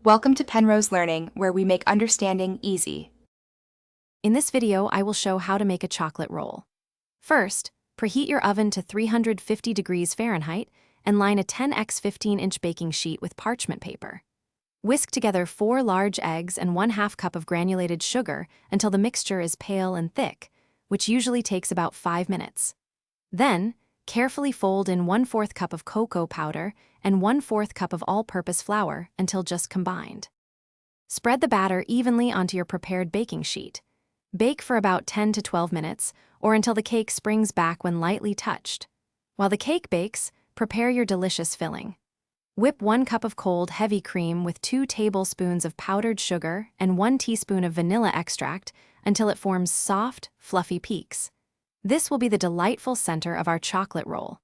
Welcome to Penrose Learning, where we make understanding easy. In this video, I will show how to make a chocolate roll. First, preheat your oven to 350 degrees Fahrenheit and line a 10x 15-inch baking sheet with parchment paper. Whisk together 4 large eggs and 1/2 cup of granulated sugar until the mixture is pale and thick, which usually takes about 5 minutes. Then, carefully fold in 1/4 cup of cocoa powder and 1/4 cup of all-purpose flour until just combined. Spread the batter evenly onto your prepared baking sheet. Bake for about 10 to 12 minutes, or until the cake springs back when lightly touched. While the cake bakes, prepare your delicious filling. Whip 1 cup of cold, heavy cream with 2 tablespoons of powdered sugar and 1 teaspoon of vanilla extract until it forms soft, fluffy peaks. This will be the delightful center of our chocolate roll.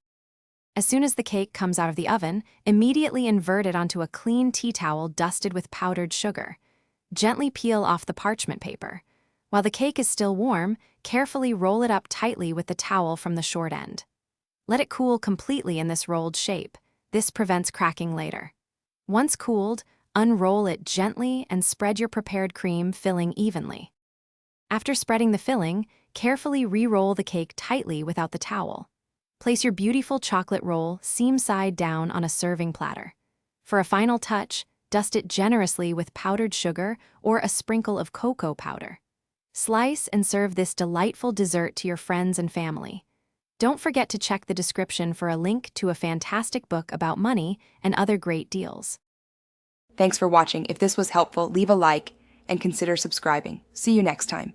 As soon as the cake comes out of the oven, immediately invert it onto a clean tea towel dusted with powdered sugar. Gently peel off the parchment paper. While the cake is still warm, carefully roll it up tightly with the towel from the short end. Let it cool completely in this rolled shape. This prevents cracking later. Once cooled, unroll it gently and spread your prepared cream filling evenly. After spreading the filling, carefully re-roll the cake tightly without the towel. Place your beautiful chocolate roll seam side down on a serving platter. For a final touch, dust it generously with powdered sugar or a sprinkle of cocoa powder. Slice and serve this delightful dessert to your friends and family. Don't forget to check the description for a link to a fantastic book about money and other great deals. Thanks for watching. If this was helpful, leave a like and consider subscribing. See you next time.